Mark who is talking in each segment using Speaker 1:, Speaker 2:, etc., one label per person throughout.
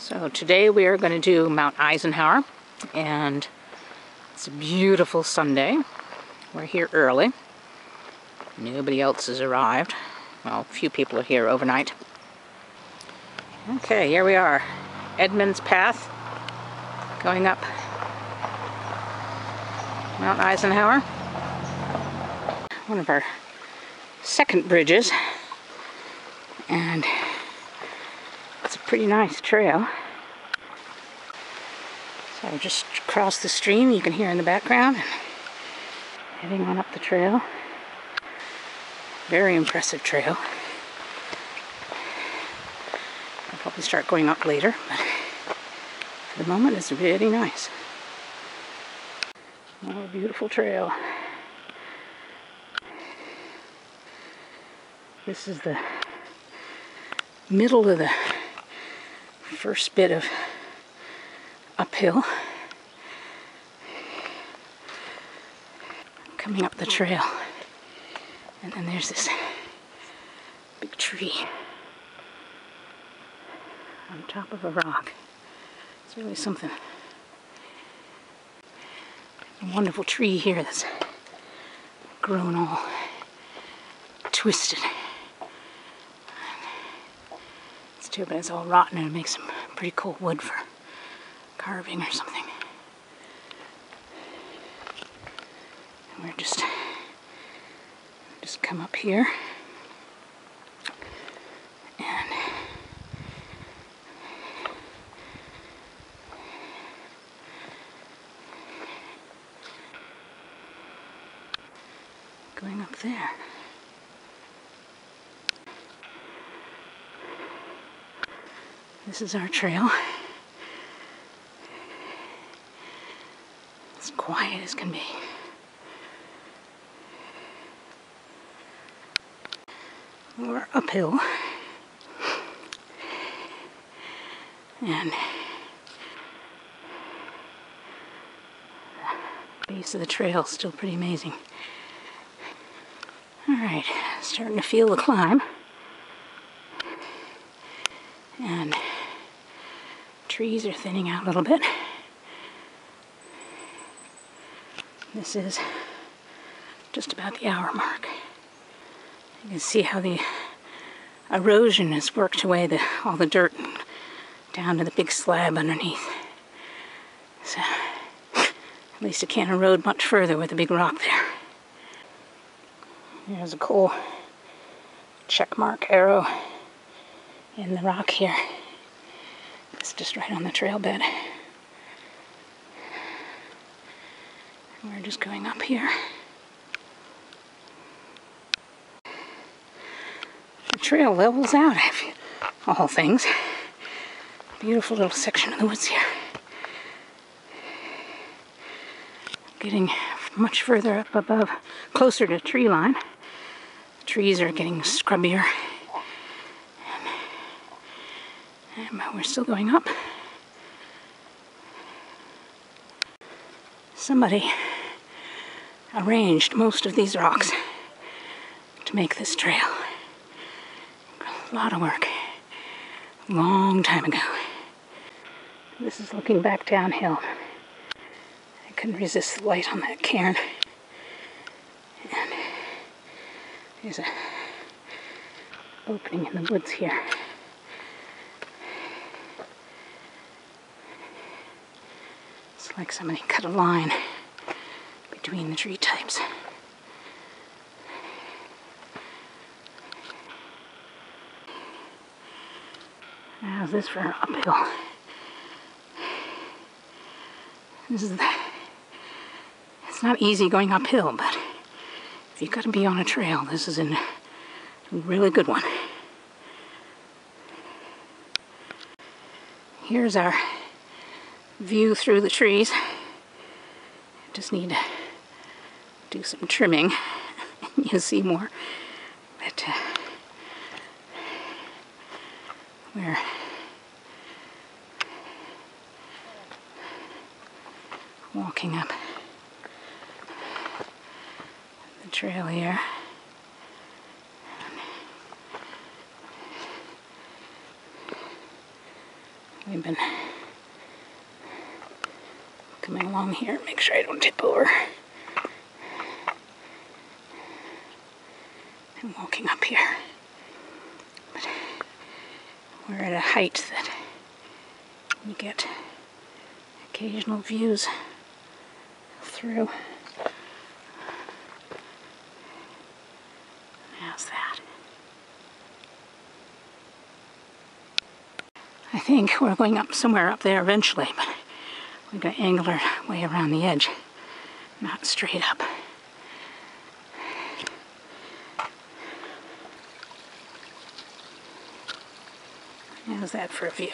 Speaker 1: So today we are going to do Mount Eisenhower, and it's a beautiful Sunday. We're here early. Nobody else has arrived. Well, a few people are here overnight. Okay, here we are. Edmonds Path, going up Mount Eisenhower. One of our second bridges, and it's a pretty nice trail. So just across the stream, you can hear in the background, and heading on up the trail. Very impressive trail. I'll probably start going up later, but for the moment it's really nice. Oh, a beautiful trail. This is the middle of the first bit of uphill. Coming up the trail. And then there's this big tree on top of a rock. It's really something. A wonderful tree here that's grown all twisted. It's too bad it's all rotten, and it makes some pretty cool wood for carving or something. And we're just come up here and going up there. This is our trail. As quiet as can be. We're uphill, and the base of the trail is still pretty amazing. Alright, starting to feel the climb, and trees are thinning out a little bit. This is just about the hour mark. You can see how the erosion has worked away all the dirt down to the big slab underneath. So at least it can't erode much further with a big rock there. There's a cool check mark arrow in the rock here. It's just right on the trail bed. And we're just going up here. The trail levels out, all things. Beautiful little section of the woods here. Getting much further up above, closer to tree line. The trees are getting scrubbier. And we're still going up. Somebody arranged most of these rocks to make this trail. A lot of work. A long time ago. This is looking back downhill. I couldn't resist the light on that cairn. And there's an opening in the woods here. It's like somebody cut a line between the tree types. How's this for uphill? It's not easy going uphill, but if you've got to be on a trail, this is a really good one. Here's our view through the trees. Just need to do some trimming. You'll see more. But we're walking up the trail here. We've been coming along here, make sure I don't tip over. And walking up here. But we're at a height that you get occasional views through. How's that? I think we're going up somewhere up there eventually, but we're going to angle our way around the edge, not straight up. How's that for a view?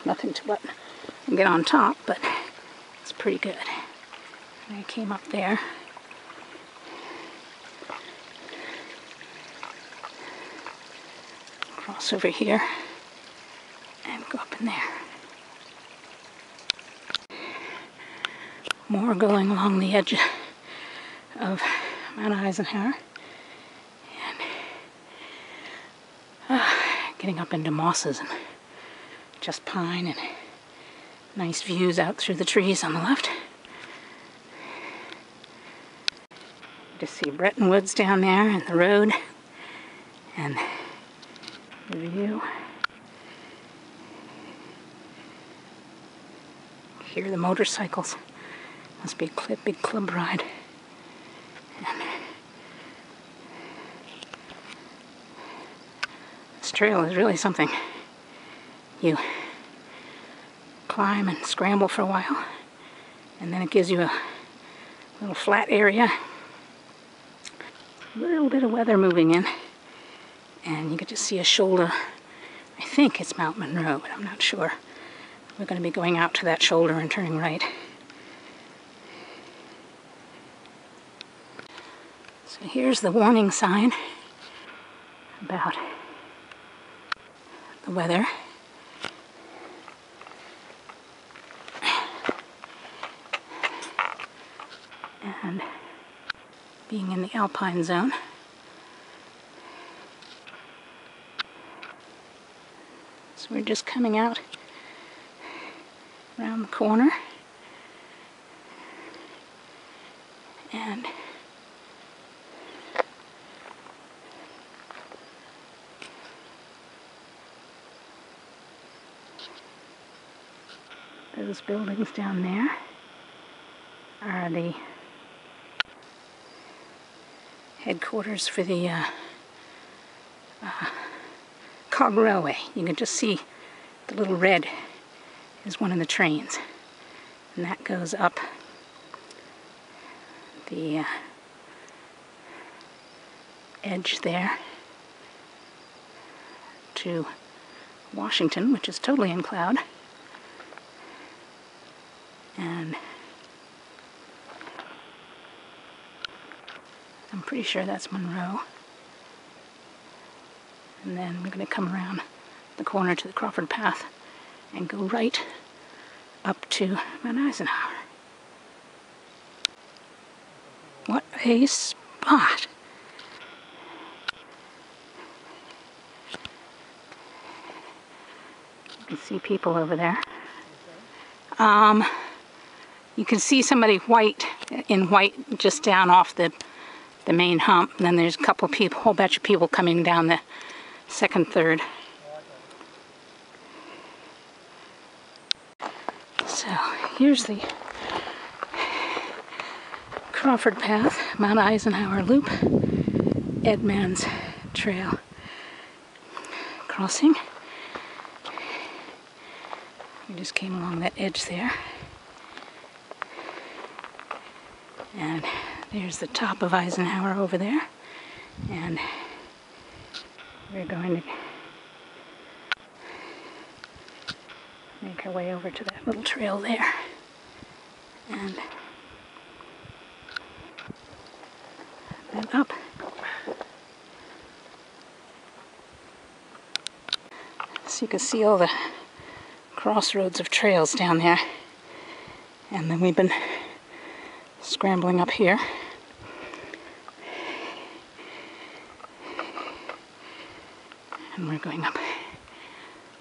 Speaker 1: Nothing to get on top, but it's pretty good. I came up there. Cross over here and go up in there. More going along the edge of Mount Eisenhower and getting up into mosses and just pine and nice views out through the trees on the left. Just see Bretton Woods down there and the road and the view. Hear the motorcycles. Must be a big club ride. And this trail is really something. You climb and scramble for a while, and then it gives you a little flat area. A little bit of weather moving in, and you get to see a shoulder. I think it's Mount Monroe, but I'm not sure. We're going to be going out to that shoulder and turning right. So here's the warning sign about the weather. And being in the alpine zone. So we're just coming out around the corner. And those buildings down there are the headquarters for the cog railway. You can just see the little red is one of the trains, and that goes up the edge there to Washington, which is totally in cloud. And I'm pretty sure that's Monroe. And then we're going to come around the corner to the Crawford path and go right up to Mount Eisenhower. What a spot! You can see people over there. You can see somebody in white just down off the main hump, and then there's a couple of people, a whole batch of people coming down the second, third. So here's the Crawford Path, Mount Eisenhower Loop, Edman's Trail crossing. We just came along that edge there. And there's the top of Eisenhower over there. And we're going to make our way over to that little trail there. And then up. So you can see all the crossroads of trails down there. And then we've been scrambling up here. And we're going up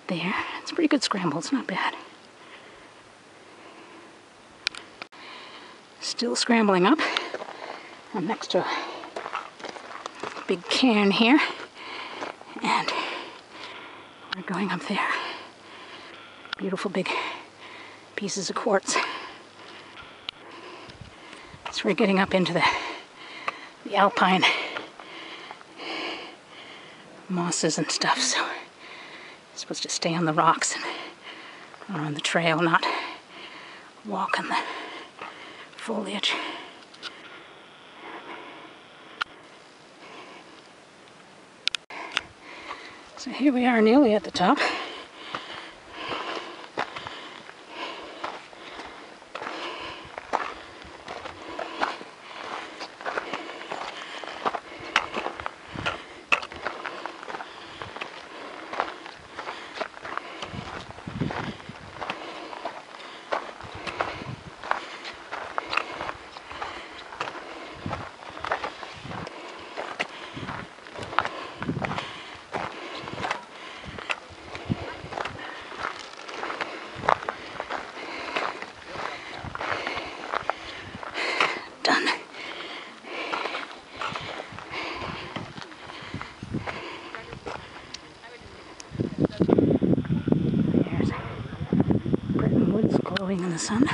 Speaker 1: there. It's a pretty good scramble, it's not bad. Still scrambling up. I'm next to a big cairn here, and we're going up there. Beautiful big pieces of quartz. So we're getting up into the alpine mosses and stuff, so you're supposed to stay on the rocks and or on the trail, not walk in the foliage. So here we are nearly at the top. In the sun.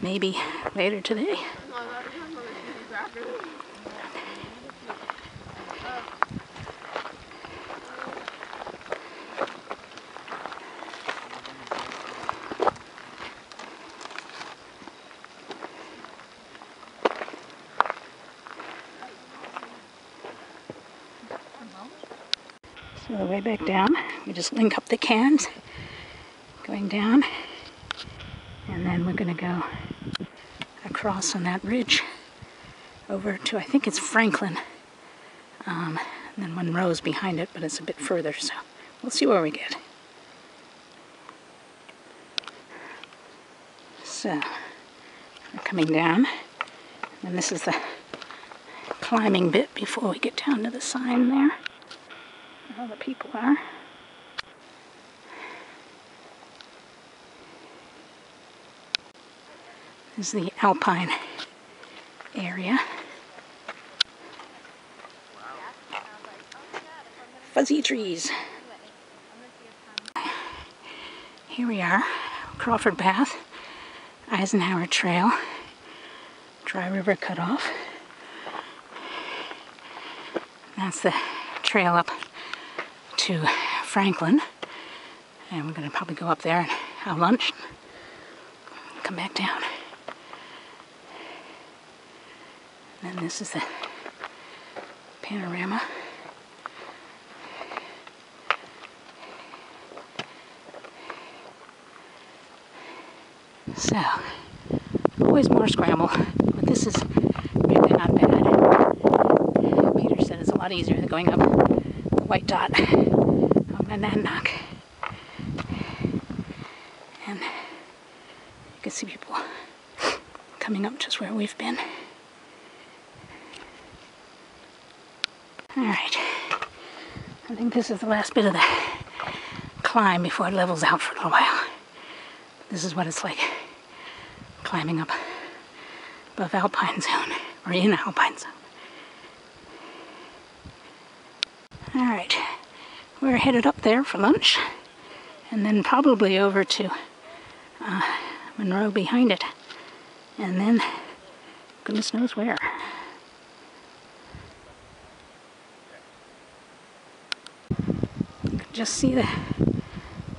Speaker 1: Maybe later today. So the way back down, we just link up the cairns, going down, and then we're going to go across on that ridge over to, I think it's Franklin, and then Monroe's behind it, but it's a bit further, so we'll see where we get. So we're coming down, and this is the climbing bit before we get down to the sign there. All the people are. This is the alpine area. Fuzzy trees. Here we are, Crawford Path, Eisenhower Trail, Dry River Cutoff. That's the trail up to Franklin, and we're going to probably go up there and have lunch and come back down. And then this is the panorama. So, always more scramble, but this is really not bad. Peter said it's a lot easier than going up the White Dot on Monadnock. And you can see people coming up just where we've been. Alright, I think this is the last bit of the climb before it levels out for a little while. This is what it's like climbing up above Alpine Zone, or in Alpine Zone. Alright, we're headed up there for lunch, and then probably over to Monroe behind it, and then goodness knows where. You can just see the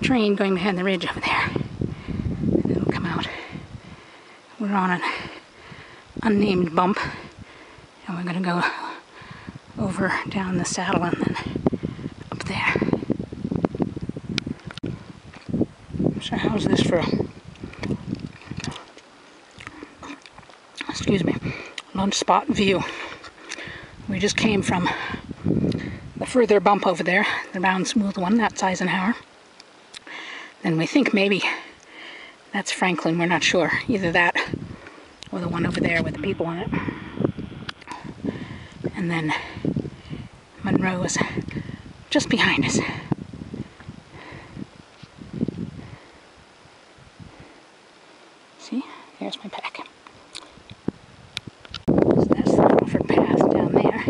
Speaker 1: train going behind the ridge over there, and it'll come out. We're on an unnamed bump, and we're going to go over down the saddle and then up there. So how's this for, excuse me, lunch spot view? We just came from the further bump over there, the round smooth one, that's Eisenhower. Then we think maybe That's Franklin, we're not sure. Either that or the one over there with the people in it. And then Monroe is just behind us. See, there's my pack. So that's the Crawford path down there.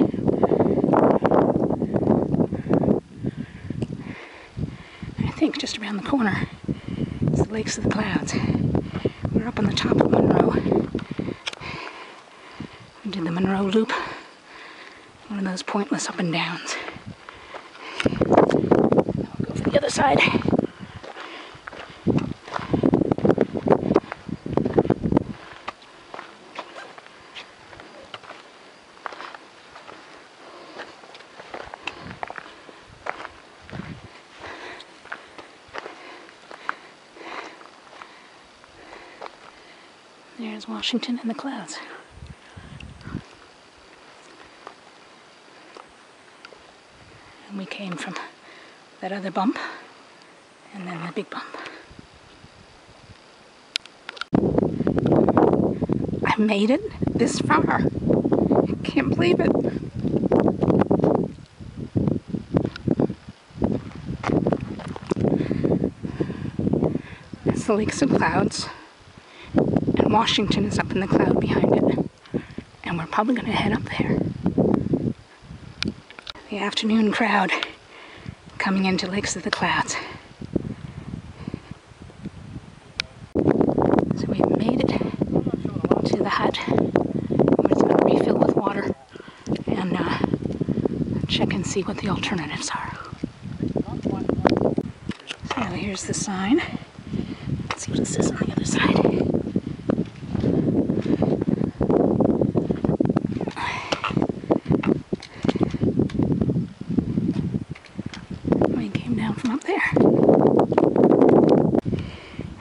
Speaker 1: I think just around the corner is the Lakes of the Clouds. We're up on the top of Monroe. We did the Monroe Loop, one of those pointless up and downs. We'll go for the other side. There's Washington in the clouds. And we came from that other bump, and then the big bump. I made it this far. I can't believe it. That's the Lakes of Clouds. Washington is up in the cloud behind it, and we're probably going to head up there. The afternoon crowd coming into Lakes of the Clouds. So we've made it to the hut. We're just going to refill with water and check and see what the alternatives are. So here's the sign. Let's see what it says on the other side.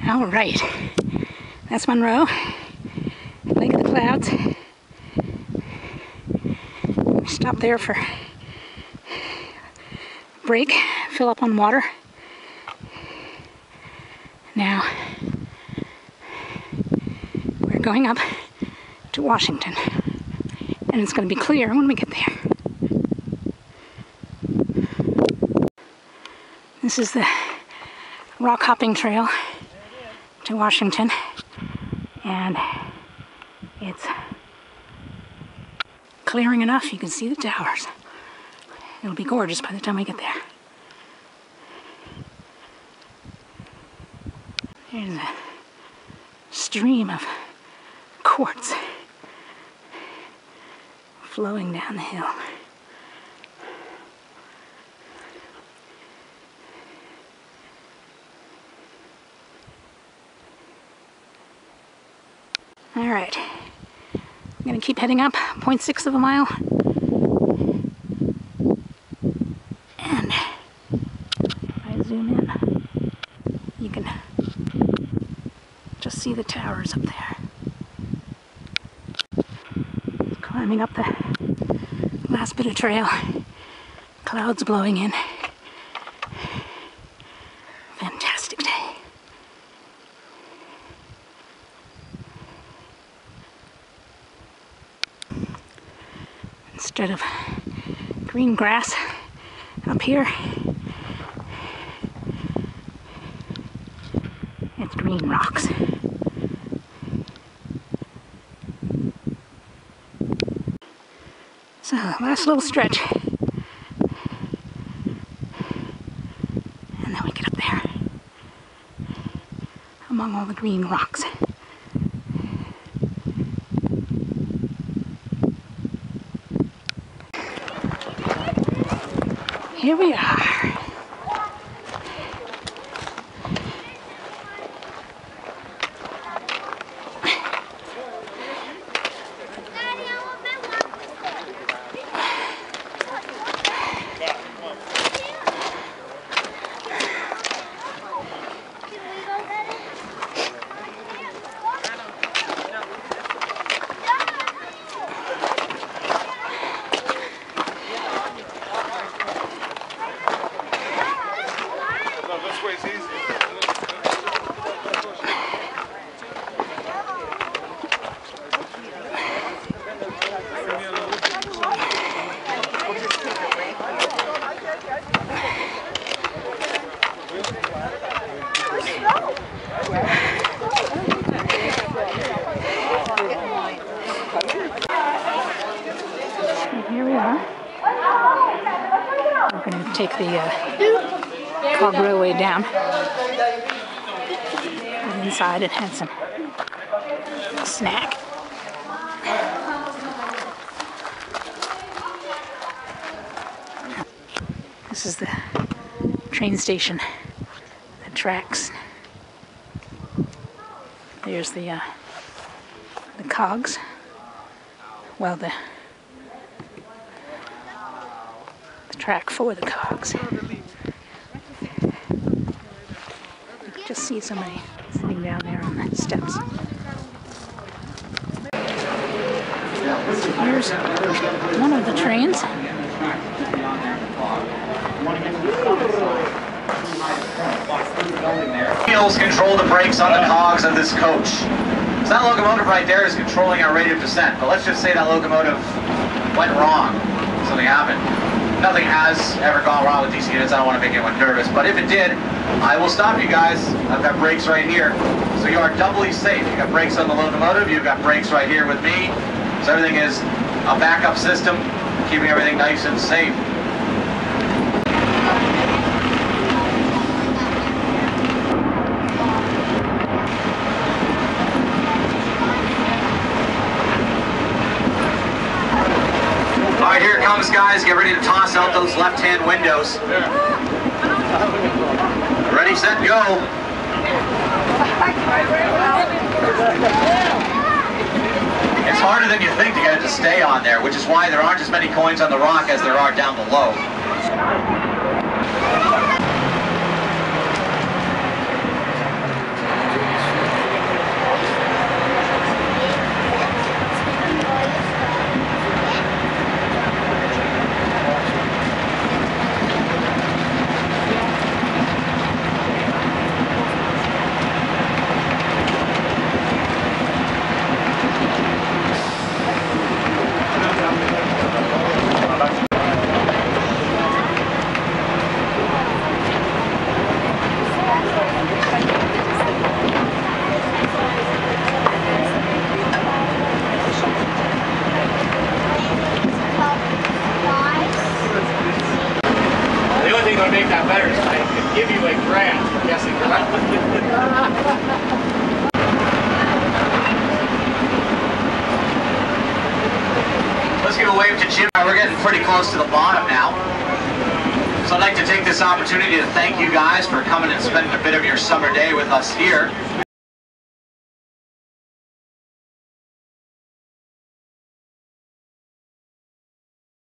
Speaker 1: All right, that's Monroe, Lake of the Clouds. We stopped there for a break, fill up on water. Now, we're going up to Washington, and it's going to be clear when we get there. This is the rock hopping trail to Washington, and it's clearing enough you can see the towers. It'll be gorgeous by the time we get there. There's a stream of quartz flowing down the hill. All right, I'm going to keep heading up, 0.6 of a mile. And if I zoom in, you can just see the towers up there. Climbing up the last bit of trail, clouds blowing in. Fantastic day. Instead of green grass up here, it's green rocks. So, last little stretch. And then we get up there among all the green rocks. Here we are. take the cog railway down. Went inside and had some snack. This is the train station, the tracks. There's the cogs. Well, the track for the cogs. You can just see somebody sitting down there on the steps. Here's one of the trains.
Speaker 2: Wheels control the brakes on the cogs of this coach. So that locomotive right there is controlling our rate of descent. But let's just say that locomotive went wrong. Something happened. Nothing has ever gone wrong with these units. I don't want to make anyone nervous. But if it did, I will stop you guys. I've got brakes right here. So you are doubly safe. You've got brakes on the locomotive. You've got brakes right here with me. So everything is a backup system, keeping everything nice and safe. Alright, here it comes, guys. Get ready to toss out those left-hand windows. Ready, set, go. It's harder than you think to get it to stay on there, which is why there aren't as many coins on the rock as there are down below. Make that better is I could give you a grant for guessing correctly. Let's give a wave to Jim. We're getting pretty close to the bottom now. So I'd like to take this opportunity to thank you guys for coming and spending a bit of your summer day with us here.